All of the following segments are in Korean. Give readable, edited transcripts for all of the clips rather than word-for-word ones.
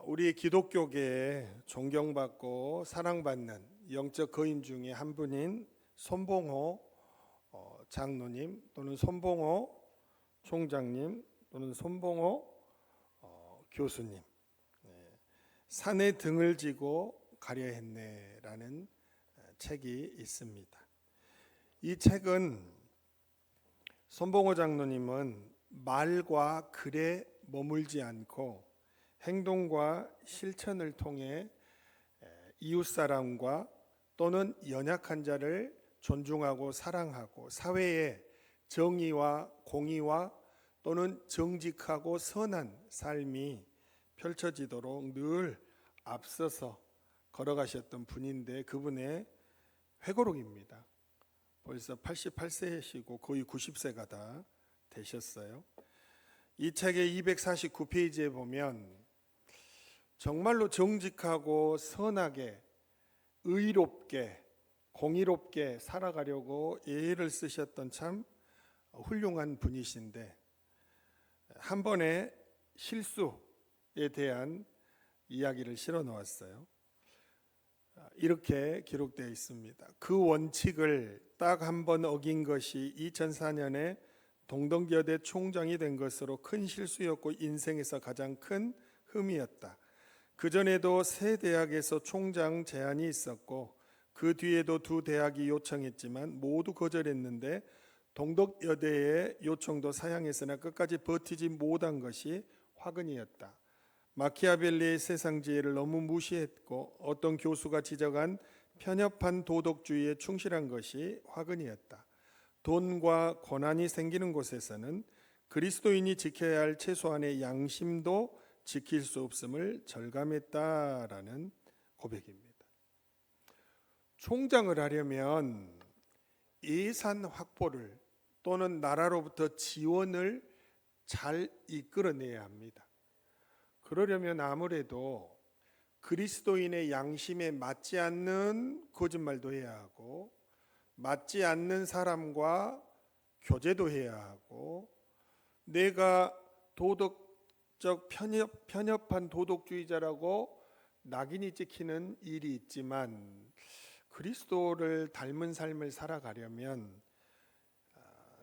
우리 기독교계에 존경받고 사랑받는 영적 거인 중에 한 분인 손봉호 장로님 또는 손봉호 총장님 또는 손봉호 교수님, 산에 등을 지고 가려 했네라는 책이 있습니다. 이 책은 손봉호 장로님은 말과 글에 머물지 않고 행동과 실천을 통해 이웃사람과 또는 연약한 자를 존중하고 사랑하고 사회에 정의와 공의와 또는 정직하고 선한 삶이 펼쳐지도록 늘 앞서서 걸어가셨던 분인데, 그분의 회고록입니다. 벌써 88세시고 거의 90세가 다 되셨어요. 이 책의 249페이지에 보면 정말로 정직하고 선하게 의롭게 공의롭게 살아가려고 예를 쓰셨던 참 훌륭한 분이신데, 한 번의 실수에 대한 이야기를 실어 놓았어요. 이렇게 기록되어 있습니다. 그 원칙을 딱 한 번 어긴 것이 2004년에 동덕여대 총장이 된 것으로 큰 실수였고 인생에서 가장 큰 흠이었다. 그전에도 세 대학에서 총장 제안이 있었고 그 뒤에도 두 대학이 요청했지만 모두 거절했는데 동덕여대의 요청도 사양했으나 끝까지 버티지 못한 것이 화근이었다. 마키아벨리의 세상지혜를 너무 무시했고 어떤 교수가 지적한 편협한 도덕주의에 충실한 것이 화근이었다. 돈과 권한이 생기는 곳에서는 그리스도인이 지켜야 할 최소한의 양심도 지킬 수 없음을 절감했다라는 고백입니다. 총장을 하려면 예산 확보를 또는 나라로부터 지원을 잘 이끌어내야 합니다. 그러려면 아무래도 그리스도인의 양심에 맞지 않는 거짓말도 해야 하고 맞지 않는 사람과 교제도 해야 하고 내가 도덕적 편협한 도덕주의자라고 낙인이 찍히는 일이 있지만 그리스도를 닮은 삶을 살아가려면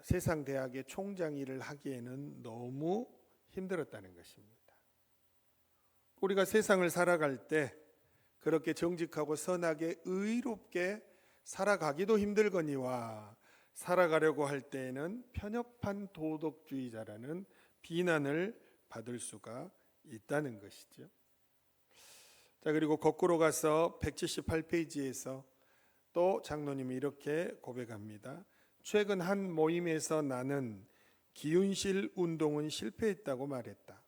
세상 대학의 총장 일을 하기에는 너무 힘들었다는 것입니다. 우리가 세상을 살아갈 때 그렇게 정직하고 선하게 의롭게 살아가기도 힘들거니와 살아가려고 할 때에는 편협한 도덕주의자라는 비난을 받을 수가 있다는 것이죠. 자, 그리고 거꾸로 가서 178페이지에서 또 장로님이 이렇게 고백합니다. 최근 한 모임에서 나는 기운실 운동은 실패했다고 말했다.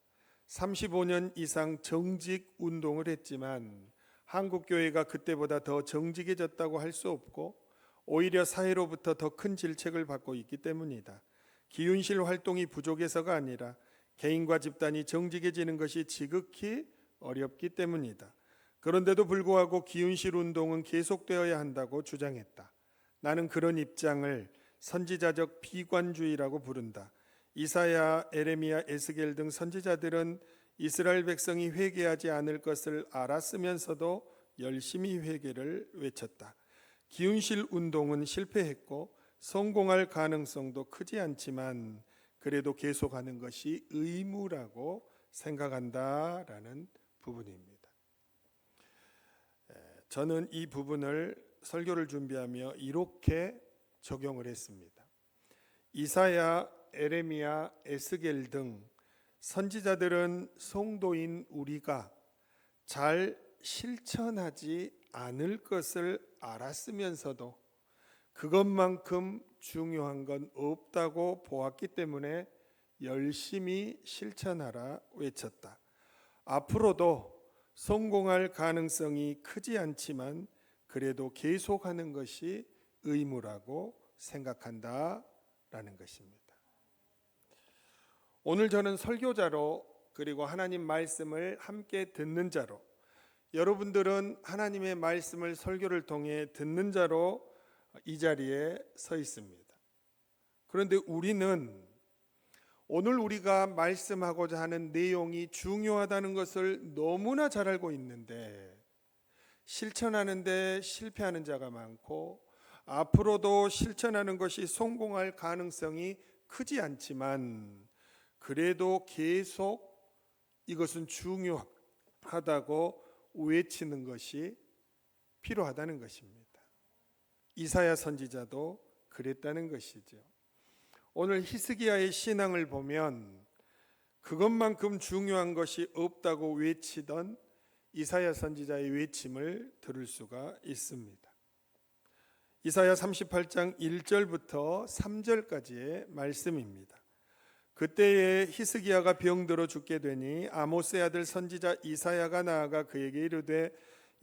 35년 이상 정직 운동을 했지만 한국 교회가 그때보다 더 정직해졌다고 할 수 없고 오히려 사회로부터 더 큰 질책을 받고 있기 때문이다. 기운실 활동이 부족해서가 아니라 개인과 집단이 정직해지는 것이 지극히 어렵기 때문이다. 그런데도 불구하고 기운실 운동은 계속되어야 한다고 주장했다. 나는 그런 입장을 선지자적 비관주의라고 부른다. 이사야, 에레미야, 에스겔 등 선지자들은 이스라엘 백성이 회개하지 않을 것을 알았으면서도 열심히 회개를 외쳤다. 기운실 운동은 실패했고 성공할 가능성도 크지 않지만 그래도 계속하는 것이 의무라고 생각한다라는 부분입니다. 저는 이 부분을 설교를 준비하며 이렇게 적용을 했습니다. 이사야, 에레미야, 에스겔 등 선지자들은 성도인 우리가 잘 실천하지 않을 것을 알았으면서도 그것만큼 중요한 건 없다고 보았기 때문에 열심히 실천하라 외쳤다. 앞으로도 성공할 가능성이 크지 않지만 그래도 계속하는 것이 의무라고 생각한다라는 것입니다. 오늘 저는 설교자로 그리고 하나님 말씀을 함께 듣는 자로, 여러분들은 하나님의 말씀을 설교를 통해 듣는 자로 이 자리에 서 있습니다. 그런데 우리는 오늘 우리가 말씀하고자 하는 내용이 중요하다는 것을 너무나 잘 알고 있는데 실천하는데 실패하는 자가 많고 앞으로도 실천하는 것이 성공할 가능성이 크지 않지만 그래도 계속 이것은 중요하다고 외치는 것이 필요하다는 것입니다. 이사야 선지자도 그랬다는 것이죠. 오늘 히스기야의 신앙을 보면 그것만큼 중요한 것이 없다고 외치던 이사야 선지자의 외침을 들을 수가 있습니다. 이사야 38장 1절부터 3절까지의 말씀입니다. 그때에 히스기야가 병들어 죽게 되니 아모스의 아들 선지자 이사야가 나아가 그에게 이르되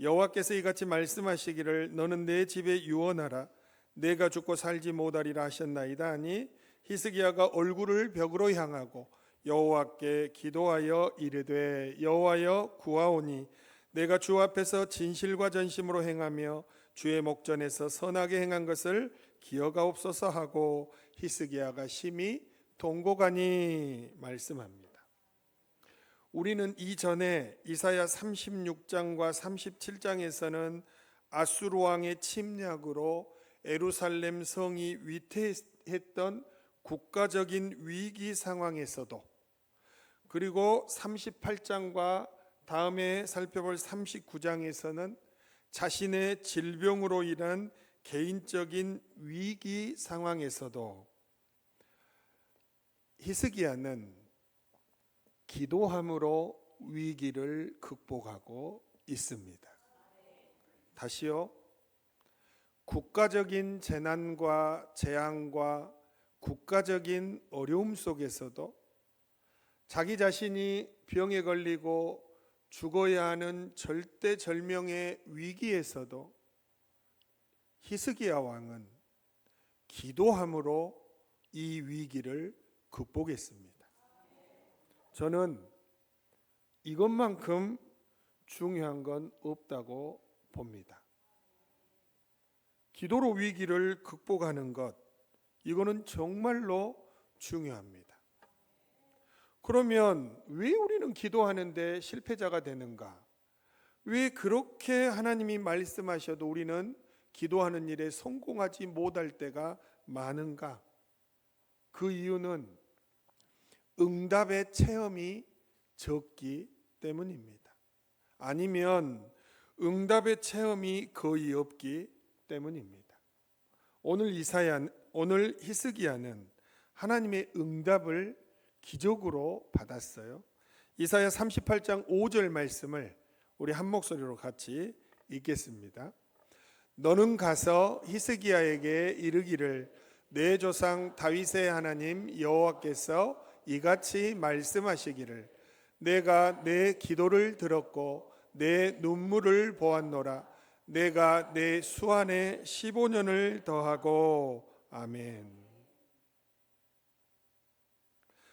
여호와께서 이같이 말씀하시기를 너는 내 집에 유언하라 내가 죽고 살지 못하리라 하셨나이다 하니 히스기야가 얼굴을 벽으로 향하고 여호와께 기도하여 이르되 여호와여 구하오니 내가 주 앞에서 진실과 전심으로 행하며 주의 목전에서 선하게 행한 것을 기억하옵소서 하고 히스기야가 심히 동고하니 말씀합니다. 우리는 이전에 이사야 36장과 37장에서는 아수르 왕의 침략으로 예루살렘 성이 위태했던 국가적인 위기 상황에서도 그리고 38장과 다음에 살펴볼 39장에서는 자신의 질병으로 인한 개인적인 위기 상황에서도 히스기야는 기도함으로 위기를 극복하고 있습니다. 다시요. 국가적인 재난과 재앙과 국가적인 어려움 속에서도 자기 자신이 병에 걸리고 죽어야 하는 절대절명의 위기에서도 히스기야 왕은 기도함으로 이 위기를 극복했습니다. 저는 이것만큼 중요한 건 없다고 봅니다. 기도로 위기를 극복하는 것, 이거는 정말로 중요합니다. 그러면 왜 우리는 기도하는데 실패자가 되는가? 왜 그렇게 하나님이 말씀하셔도 우리는 기도하는 일에 성공하지 못할 때가 많은가? 그 이유는 응답의 체험이 적기 때문입니다. 아니면 응답의 체험이 거의 없기 때문입니다. 오늘 히스기야는 하나님의 응답을 기적으로 받았어요. 이사야 38장 5절 말씀을 우리 한 목소리로 같이 읽겠습니다. 너는 가서 히스기야에게 이르기를 내 조상 다윗의 하나님 여호와께서 이같이 말씀하시기를 내가 내 기도를 들었고 내 눈물을 보았노라 내가 내 수완에 15년을 더하고 아멘.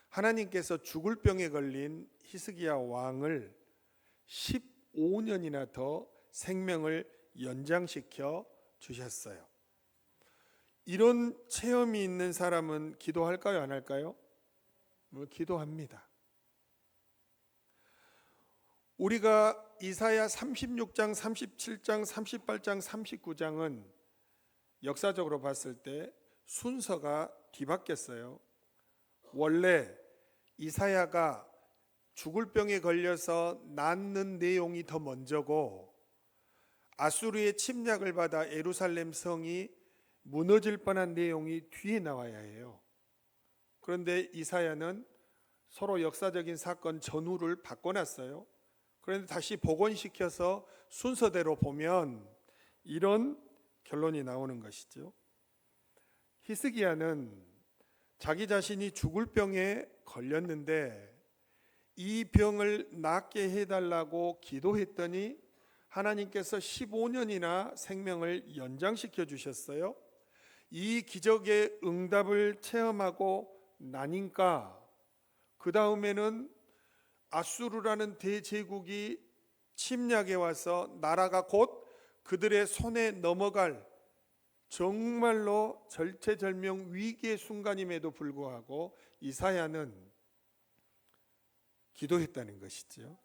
하나님께서 죽을 병에 걸린 히스기야 왕을 15년이나 더 생명을 연장시켜 주셨어요. 이런 체험이 있는 사람은 기도할까요, 안 할까요? 기도합니다. 우리가 이사야 36장, 37장, 38장, 39장은 역사적으로 봤을 때 순서가 뒤바뀌었어요. 원래 이사야가 죽을 병에 걸려서 낫는 내용이 더 먼저고 아수르의 침략을 받아 예루살렘 성이 무너질 뻔한 내용이 뒤에 나와야 해요. 그런데 이사야는 서로 역사적인 사건 전후를 바꿔놨어요. 그런데 다시 복원시켜서 순서대로 보면 이런 결론이 나오는 것이죠. 히스기야는 자기 자신이 죽을 병에 걸렸는데 이 병을 낫게 해달라고 기도했더니 하나님께서 15년이나 생명을 연장시켜 주셨어요. 이 기적의 응답을 체험하고 나니까 그 다음에는 아수르라는 대제국이 침략해 와서 나라가 곧 그들의 손에 넘어갈 정말로 절체절명 위기의 순간임에도 불구하고 이사야는 기도했다는 것이죠.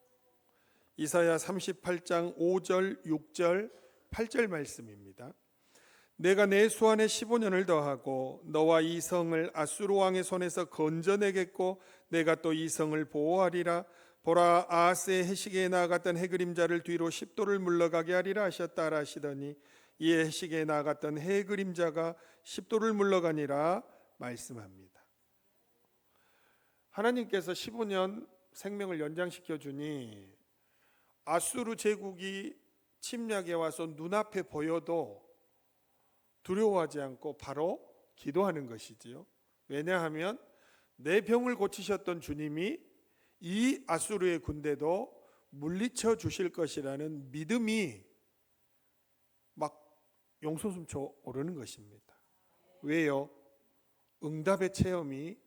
이사야 38장 5절, 6절, 8절 말씀입니다. 내가 내 수완에 15년을 더하고 너와 이 성을 아수르 왕의 손에서 건져내겠고 내가 또 이 성을 보호하리라. 보라, 아하스의 해시계에 나아갔던 해 그림자를 뒤로 10도를 물러가게 하리라 하셨다 하시더니 이에 해시계에 나아갔던 해 그림자가 10도를 물러가니라 말씀합니다. 하나님께서 15년 생명을 연장시켜 주니 아수르 제국이 침략해 와서 눈앞에 보여도 두려워하지 않고 바로 기도하는 것이지요. 왜냐하면 내 병을 고치셨던 주님이 이 아수르의 군대도 물리쳐 주실 것이라는 믿음이 막 용솟음쳐 오르는 것입니다. 왜요? 응답의 체험이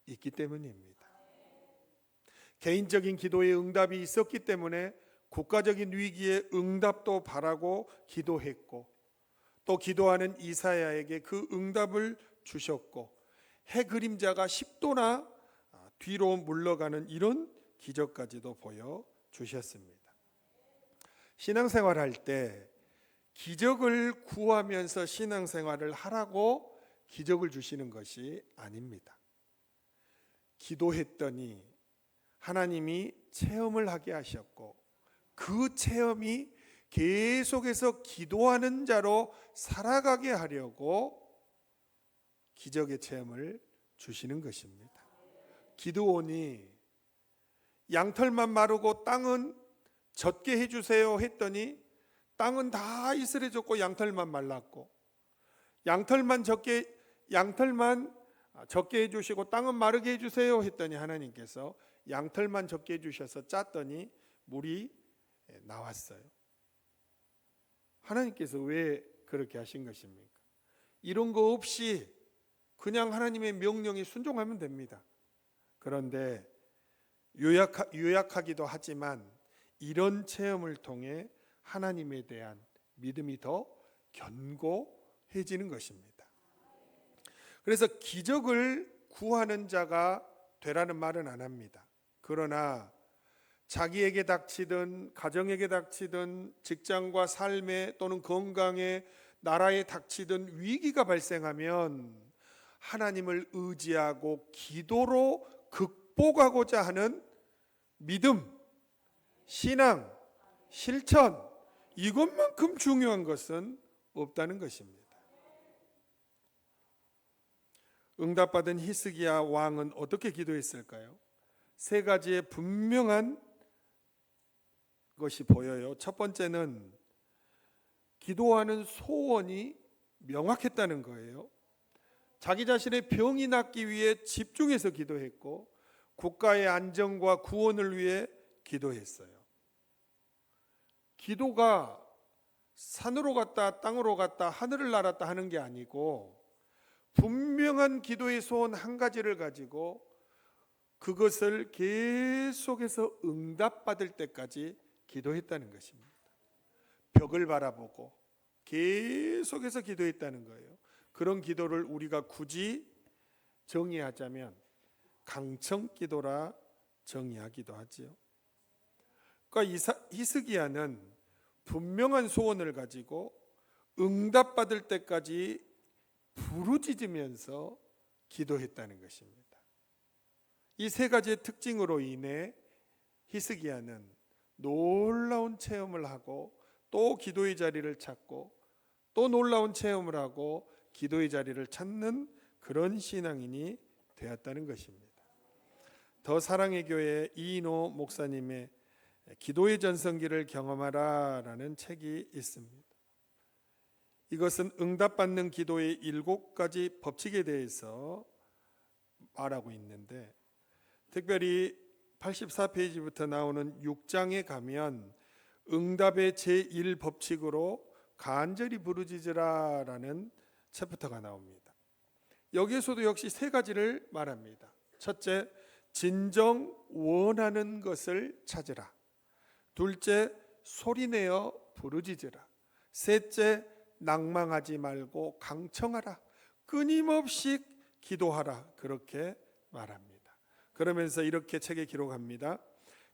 있기 때문입니다. 개인적인 기도의 응답이 있었기 때문에 국가적인 위기의 응답도 바라고 기도했고 또 기도하는 이사야에게 그 응답을 주셨고 해 그림자가 10도나 뒤로 물러가는 이런 기적까지도 보여주셨습니다. 신앙생활할 때 기적을 구하면서 신앙생활을 하라고 기적을 주시는 것이 아닙니다. 기도했더니 하나님이 체험을 하게 하셨고 그 체험이 계속해서 기도하는 자로 살아가게 하려고 기적의 체험을 주시는 것입니다. 기드온이 양털만 마르고 땅은 젖게 해주세요 했더니 땅은 다 이슬해졌고 양털만 말랐고 양털만 적게 해주시고 땅은 마르게 해주세요 했더니 하나님께서 양털만 적게 해주셔서 짰더니 물이 나왔어요. 하나님께서 왜 그렇게 하신 것입니까? 이런 거 없이 그냥 하나님의 명령에 순종하면 됩니다. 그런데 요약하기도 하지만 이런 체험을 통해 하나님에 대한 믿음이 더 견고해지는 것입니다. 그래서 기적을 구하는 자가 되라는 말은 안 합니다. 그러나 자기에게 닥치든 가정에게 닥치든 직장과 삶에 또는 건강에 나라에 닥치든 위기가 발생하면 하나님을 의지하고 기도로 극복하고자 하는 믿음, 신앙, 실천 이것만큼 중요한 것은 없다는 것입니다. 응답받은 히스기야 왕은 어떻게 기도했을까요? 세 가지의 분명한 것이 보여요. 첫 번째는 기도하는 소원이 명확했다는 거예요. 자기 자신의 병이 낫기 위해 집중해서 기도했고 국가의 안정과 구원을 위해 기도했어요. 기도가 산으로 갔다 땅으로 갔다 하늘을 날았다 하는 게 아니고 분명한 기도의 소원 한 가지를 가지고 그것을 계속해서 응답받을 때까지 기도했다는 것입니다. 벽을 바라보고 계속해서 기도했다는 거예요. 그런 기도를 우리가 굳이 정의하자면 강청 기도라 정의하기도 하지요. 그러니까 히스기야는 분명한 소원을 가지고 응답받을 때까지 부르짖으면서 기도했다는 것입니다. 이 세 가지의 특징으로 인해 히스기야는 놀라운 체험을 하고 또 기도의 자리를 찾고 또 놀라운 체험을 하고 기도의 자리를 찾는 그런 신앙인이 되었다는 것입니다. 더 사랑의 교회 이인호 목사님의 기도의 전성기를 경험하라라는 책이 있습니다. 이것은 응답받는 기도의 7가지 법칙에 대해서 말하고 있는데 특별히 84페이지부터 나오는 6장에 가면 응답의 제1법칙으로 간절히 부르짖으라라는 챕터가 나옵니다. 여기에서도 역시 세 가지를 말합니다. 첫째, 진정 원하는 것을 찾으라. 둘째, 소리내어 부르짖으라. 셋째, 낭망하지 말고 강청하라. 끊임없이 기도하라. 그렇게 말합니다. 그러면서 이렇게 책에 기록합니다.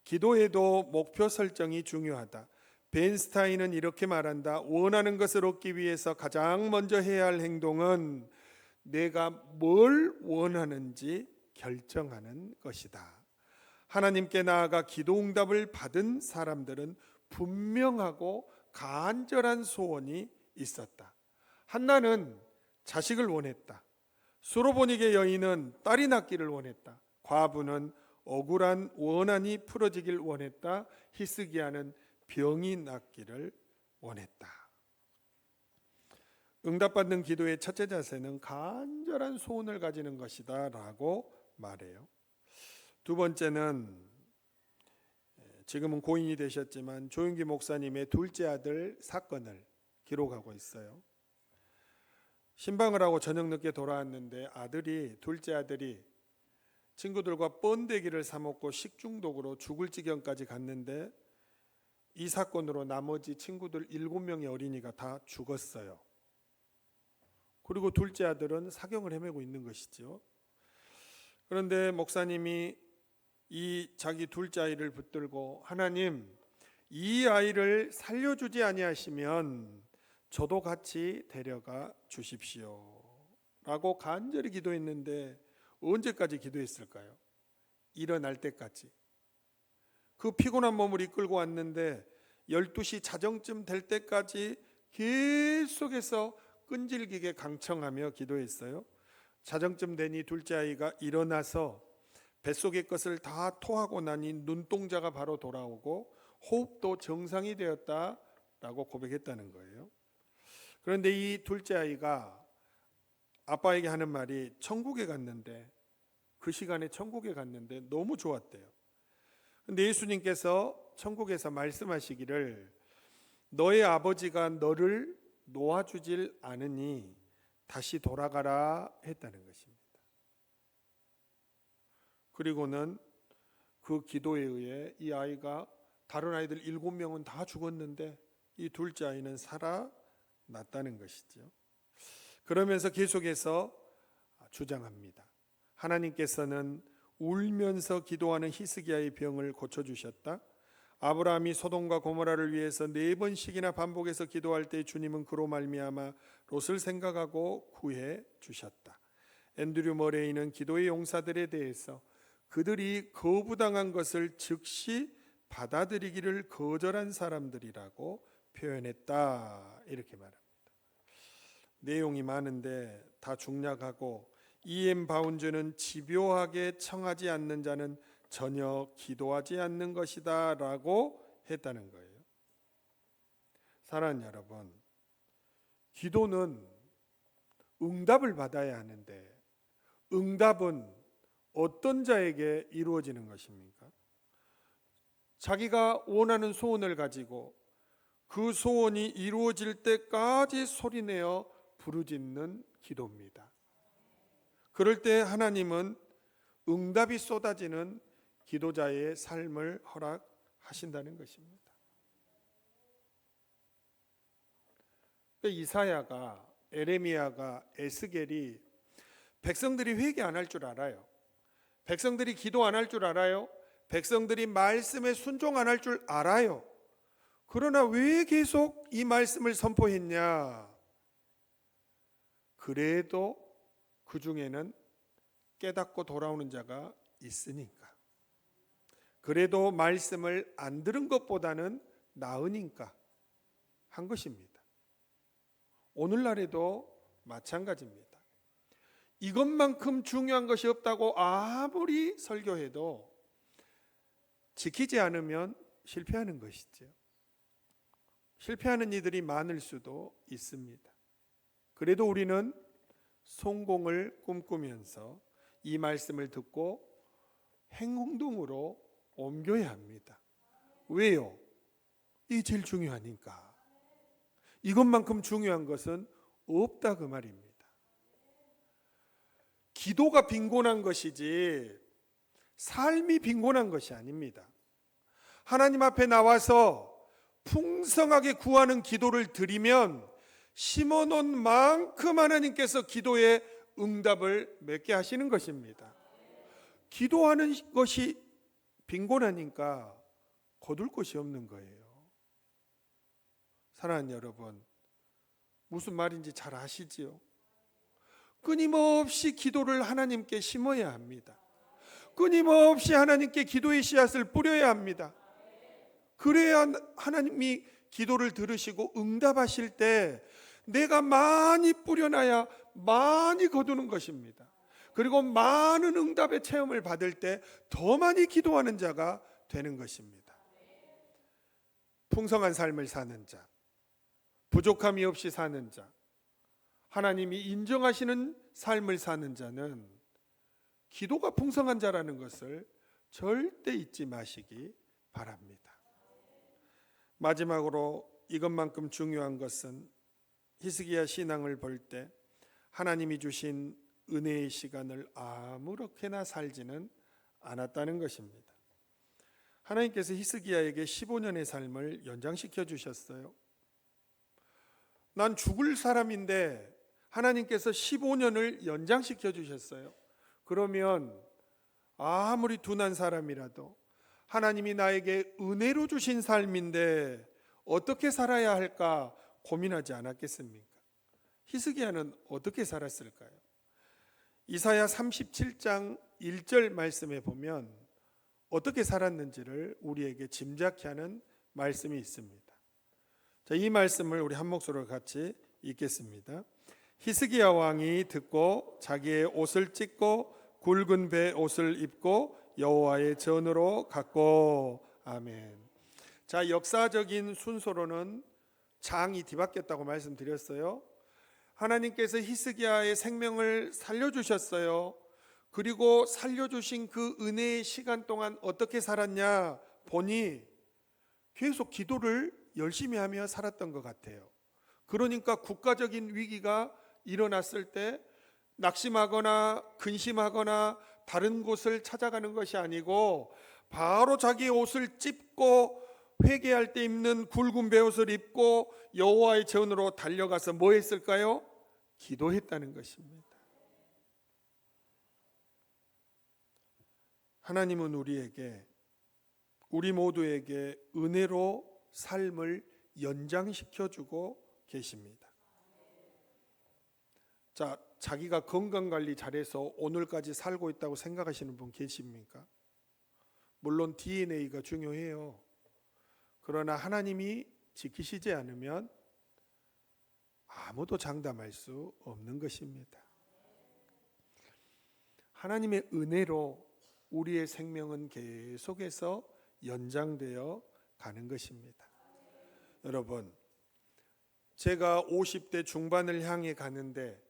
기도에도 목표 설정이 중요하다. 벤스타인은 이렇게 말한다. 원하는 것을 얻기 위해서 가장 먼저 해야 할 행동은 내가 뭘 원하는지 결정하는 것이다. 하나님께 나아가 기도 응답을 받은 사람들은 분명하고 간절한 소원이 있었다. 한나는 자식을 원했다. 수로보닉의 여인은 딸이 낳기를 원했다. 과부는 억울한 원한이 풀어지길 원했다. 히스기야는 병이 낫기를 원했다. 응답받는 기도의 첫째 자세는 간절한 소원을 가지는 것이다 라고 말해요. 두 번째는 지금은 고인이 되셨지만 조윤기 목사님의 둘째 아들 사건을 기록하고 있어요. 신방을 하고 저녁 늦게 돌아왔는데 둘째 아들이 친구들과 번데기를 사 먹고 식중독으로 죽을 지경까지 갔는데 이 사건으로 나머지 친구들 7명의 어린이가 다 죽었어요. 그리고 둘째 아들은 사경을 헤매고 있는 것이죠. 그런데 목사님이 이 자기 둘째 아이를 붙들고 하나님, 이 아이를 살려주지 아니하시면 저도 같이 데려가 주십시오 라고 간절히 기도했는데 언제까지 기도했을까요? 일어날 때까지. 그 피곤한 몸을 이끌고 왔는데 12시 자정쯤 될 때까지 계속해서 끈질기게 강청하며 기도했어요. 자정쯤 되니 둘째 아이가 일어나서 뱃속의 것을 다 토하고 나니 눈동자가 바로 돌아오고 호흡도 정상이 되었다라고 고백했다는 거예요. 그런데 이 둘째 아이가 아빠에게 하는 말이 그 시간에 천국에 갔는데 너무 좋았대요. 근데 예수님께서 천국에서 말씀하시기를 너의 아버지가 너를 놓아주질 않으니 다시 돌아가라 했다는 것입니다. 그리고는 그 기도에 의해 이 아이가 다른 아이들 7명은 다 죽었는데 이 둘째 아이는 살아났다는 것이죠. 그러면서 계속해서 주장합니다. 하나님께서는 울면서 기도하는 히스기야의 병을 고쳐주셨다. 아브라함이 소돔과 고모라를 위해서 4번씩이나 반복해서 기도할 때 주님은 그로 말미암아 롯을 생각하고 구해 주셨다. 앤드류 머레이는 기도의 용사들에 대해서 그들이 거부당한 것을 즉시 받아들이기를 거절한 사람들이라고 표현했다. 이렇게 말합니다. 내용이 많은데 다 중략하고 E.M. 바운즈는 집요하게 청하지 않는 자는 전혀 기도하지 않는 것이다 라고 했다는 거예요. 사랑하는 여러분, 기도는 응답을 받아야 하는데 응답은 어떤 자에게 이루어지는 것입니까? 자기가 원하는 소원을 가지고 그 소원이 이루어질 때까지 소리내어 부르짖는 기도입니다. 그럴 때 하나님은 응답이 쏟아지는 기도자의 삶을 허락하신다는 것입니다. 이사야가, 에레미야가, 에스겔이 백성들이 회개 안 할 줄 알아요. 백성들이 기도 안 할 줄 알아요. 백성들이 말씀에 순종 안 할 줄 알아요. 그러나 왜 계속 이 말씀을 선포했냐? 그래도 그 중에는 깨닫고 돌아오는 자가 있으니까. 그래도 말씀을 안 들은 것보다는 나으니까 한 것입니다. 오늘날에도 마찬가지입니다. 이것만큼 중요한 것이 없다고 아무리 설교해도 지키지 않으면 실패하는 것이죠. 실패하는 이들이 많을 수도 있습니다. 그래도 우리는 성공을 꿈꾸면서 이 말씀을 듣고 행동으로 옮겨야 합니다. 왜요? 이게 제일 중요하니까. 이것만큼 중요한 것은 없다 그 말입니다. 기도가 빈곤한 것이지 삶이 빈곤한 것이 아닙니다. 하나님 앞에 나와서 풍성하게 구하는 기도를 드리면 심어놓은 만큼 하나님께서 기도에 응답을 맺게 하시는 것입니다. 기도하는 것이 빈곤하니까 거둘 곳이 없는 거예요. 사랑하는 여러분, 무슨 말인지 잘 아시지요? 끊임없이 기도를 하나님께 심어야 합니다. 끊임없이 하나님께 기도의 씨앗을 뿌려야 합니다. 그래야 하나님이 기도를 들으시고 응답하실 때 내가 많이 뿌려놔야 많이 거두는 것입니다. 그리고 많은 응답의 체험을 받을 때 더 많이 기도하는 자가 되는 것입니다. 풍성한 삶을 사는 자, 부족함이 없이 사는 자, 하나님이 인정하시는 삶을 사는 자는 기도가 풍성한 자라는 것을 절대 잊지 마시기 바랍니다. 마지막으로 이것만큼 중요한 것은 히스기야 신앙을 볼 때 하나님이 주신 은혜의 시간을 아무렇게나 살지는 않았다는 것입니다. 하나님께서 히스기야에게 15년의 삶을 연장시켜 주셨어요. 난 죽을 사람인데 하나님께서 15년을 연장시켜 주셨어요. 그러면 아무리 둔한 사람이라도 하나님이 나에게 은혜로 주신 삶인데 어떻게 살아야 할까 고민하지 않았겠습니까? 히스기야는 어떻게 살았을까요? 이사야 37장 1절 말씀에 보면 어떻게 살았는지를 우리에게 짐작케 하는 말씀이 있습니다. 자, 이 말씀을 우리 한 목소리로 같이 읽겠습니다. 히스기야 왕이 듣고 자기의 옷을 찢고 굵은 배 옷을 입고 여호와의 전으로 갔고. 아멘. 자, 역사적인 순서로는 장이 뒤바뀌었다고 말씀드렸어요. 하나님께서 히스기야의 생명을 살려주셨어요. 그리고 살려주신 그 은혜의 시간 동안 어떻게 살았냐 보니 계속 기도를 열심히 하며 살았던 것 같아요. 그러니까 국가적인 위기가 일어났을 때 낙심하거나 근심하거나 다른 곳을 찾아가는 것이 아니고 바로 자기 옷을 찢고 회개할 때 입는 굵은 베옷을 입고 여호와의 전으로 달려가서 뭐 했을까요? 기도했다는 것입니다. 하나님은 우리 모두에게 은혜로 삶을 연장시켜주고 계십니다. 자, 자기가 건강관리 잘해서 오늘까지 살고 있다고 생각하시는 분 계십니까? 물론 DNA가 중요해요. 그러나 하나님이 지키시지 않으면 아무도 장담할 수 없는 것입니다. 하나님의 은혜로 우리의 생명은 계속해서 연장되어 가는 것입니다. 여러분, 제가 50대 중반을 향해 가는데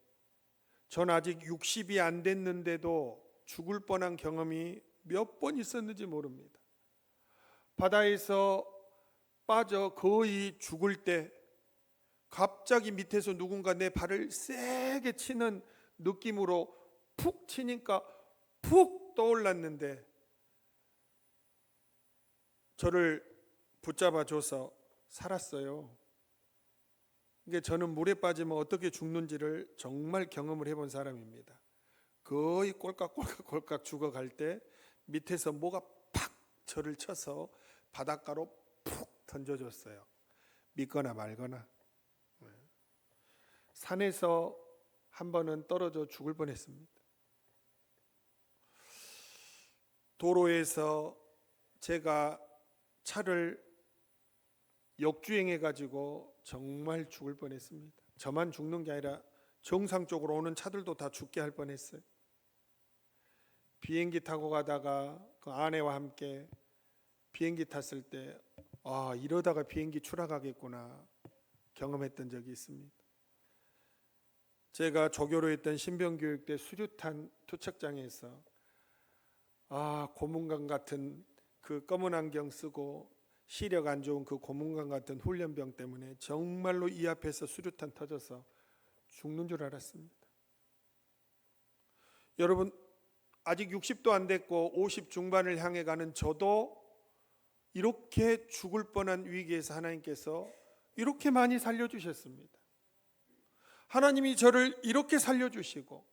전 아직 60이 안 됐는데도 죽을 뻔한 경험이 몇 번 있었는지 모릅니다. 바다에서 빠져 거의 죽을 때 갑자기 밑에서 누군가 내 발을 세게 치는 느낌으로 푹 치니까 푹 떠올랐는데 저를 붙잡아줘서 살았어요. 그러니까 저는 물에 빠지면 어떻게 죽는지를 정말 경험을 해본 사람입니다. 거의 꼴깍꼴깍 죽어갈 때 밑에서 뭐가 팍 저를 쳐서 바닷가로 푹 던져줬어요. 믿거나 말거나. 산에서 한 번은 떨어져 죽을 뻔했습니다. 도로에서 제가 차를 역주행해 가지고 정말 죽을 뻔했습니다. 저만 죽는 게 아니라 정상적으로 오는 차들도 다 죽게 할 뻔했어요. 비행기 타고 가다가 그 아내와 함께 비행기 탔을 때 이러다가 비행기 추락하겠구나 경험했던 적이 있습니다. 제가 조교로 했던 신병교육대 수류탄 투척장에서 고문관 같은 그 검은 안경 쓰고 시력 안 좋은 그 고문관 같은 훈련병 때문에 정말로 이 앞에서 수류탄 터져서 죽는 줄 알았습니다. 여러분, 아직 60도 안 됐고 50 중반을 향해 가는 저도 이렇게 죽을 뻔한 위기에서 하나님께서 이렇게 많이 살려주셨습니다. 하나님이 저를 이렇게 살려주시고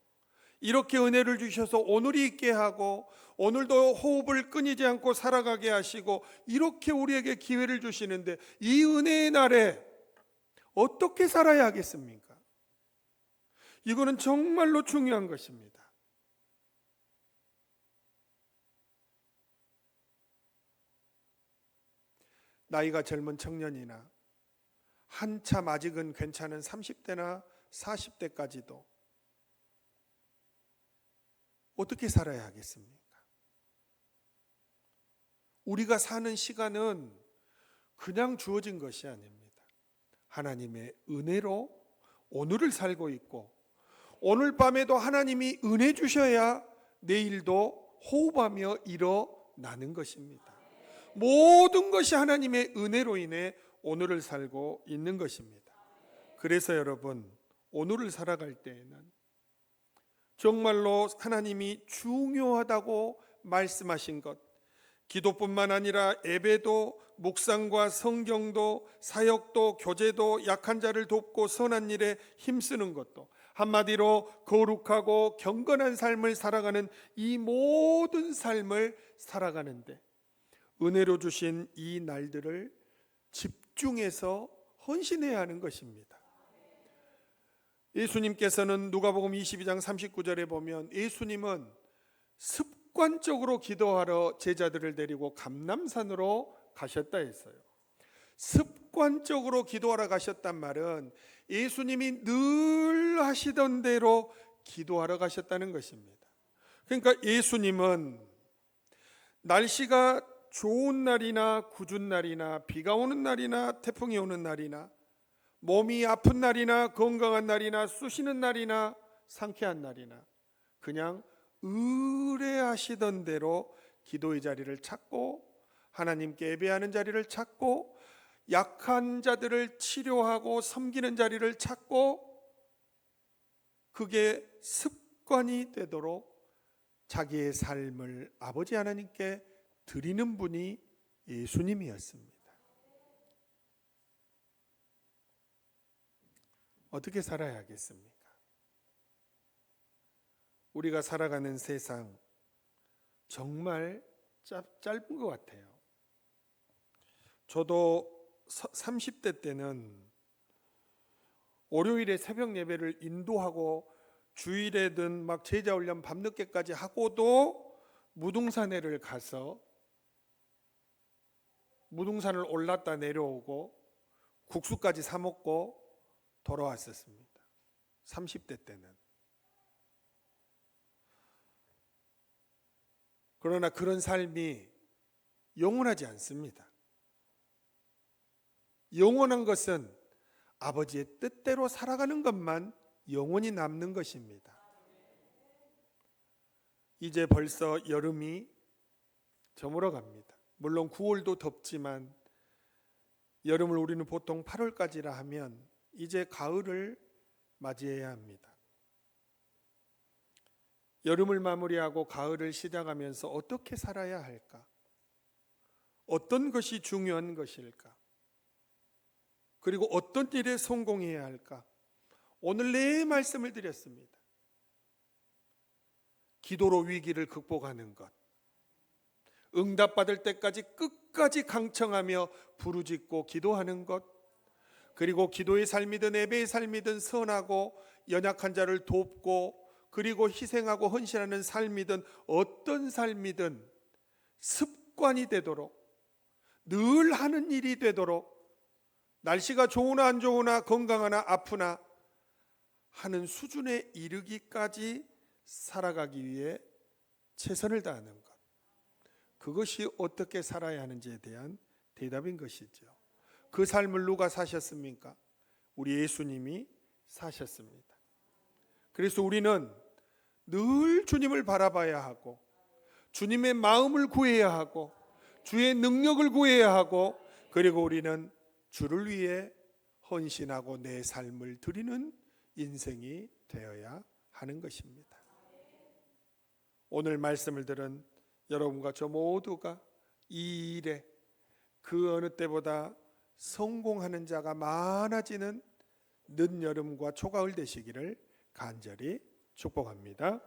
이렇게 은혜를 주셔서 오늘이 있게 하고 오늘도 호흡을 끊이지 않고 살아가게 하시고 이렇게 우리에게 기회를 주시는데 이 은혜의 날에 어떻게 살아야 하겠습니까? 이거는 정말로 중요한 것입니다. 나이가 젊은 청년이나 한참 아직은 괜찮은 30대나 40대까지도 어떻게 살아야 하겠습니까? 우리가 사는 시간은 그냥 주어진 것이 아닙니다. 하나님의 은혜로 오늘을 살고 있고 오늘 밤에도 하나님이 은혜 주셔야 내일도 호흡하며 일어나는 것입니다. 모든 것이 하나님의 은혜로 인해 오늘을 살고 있는 것입니다. 그래서 여러분, 오늘을 살아갈 때에는 정말로 하나님이 중요하다고 말씀하신 것, 기도뿐만 아니라 예배도, 묵상과 성경도, 사역도, 교제도, 약한 자를 돕고 선한 일에 힘쓰는 것도, 한마디로 거룩하고 경건한 삶을 살아가는 이 모든 삶을 살아가는데 은혜로 주신 이 날들을 집중해서 헌신해야 하는 것입니다. 예수님께서는 누가복음 22장 39절에 보면 예수님은 습관적으로 기도하러 제자들을 데리고 감람산으로 가셨다 했어요. 습관적으로 기도하러 가셨단 말은 예수님이 늘 하시던 대로 기도하러 가셨다는 것입니다. 그러니까 예수님은 날씨가 좋은 날이나 궂은 날이나 비가 오는 날이나 태풍이 오는 날이나 몸이 아픈 날이나 건강한 날이나 쑤시는 날이나 상쾌한 날이나 그냥 의뢰하시던 대로 기도의 자리를 찾고 하나님께 예배하는 자리를 찾고 약한 자들을 치료하고 섬기는 자리를 찾고 그게 습관이 되도록 자기의 삶을 아버지 하나님께 드리는 분이 예수님이었습니다. 어떻게 살아야 하겠습니까? 우리가 살아가는 세상 정말 짧은 것 같아요. 저도 30대 때는 월요일에 새벽 예배를 인도하고 주일에든 막 제자 훈련 밤늦게까지 하고도 무등산에를 가서 무등산을 올랐다 내려오고 국수까지 사 먹고 돌아왔었습니다. 30대 때는. 그러나 그런 삶이 영원하지 않습니다. 영원한 것은 아버지의 뜻대로 살아가는 것만 영원히 남는 것입니다. 이제 벌써 여름이 저물어 갑니다. 물론 9월도 덥지만 여름을 우리는 보통 8월까지라 하면 이제 가을을 맞이해야 합니다. 여름을 마무리하고 가을을 시작하면서 어떻게 살아야 할까? 어떤 것이 중요한 것일까? 그리고 어떤 일에 성공해야 할까? 오늘 네 말씀을 드렸습니다. 기도로 위기를 극복하는 것, 응답받을 때까지 끝까지 강청하며 부르짖고 기도하는 것, 그리고 기도의 삶이든 예배의 삶이든 선하고 연약한 자를 돕고 그리고 희생하고 헌신하는 삶이든 어떤 삶이든 습관이 되도록 늘 하는 일이 되도록 날씨가 좋으나 안 좋으나 건강하나 아프나 하는 수준에 이르기까지 살아가기 위해 최선을 다하는 것, 그것이 어떻게 살아야 하는지에 대한 대답인 것이죠. 그 삶을 누가 사셨습니까? 우리 예수님이 사셨습니다. 그래서 우리는 늘 주님을 바라봐야 하고 주님의 마음을 구해야 하고 주의 능력을 구해야 하고 그리고 우리는 주를 위해 헌신하고 내 삶을 드리는 인생이 되어야 하는 것입니다. 오늘 말씀을 들은 여러분과 저 모두가 이 일에 그 어느 때보다 성공하는 자가 많아지는 늦여름과 초가을 되시기를 간절히 축복합니다.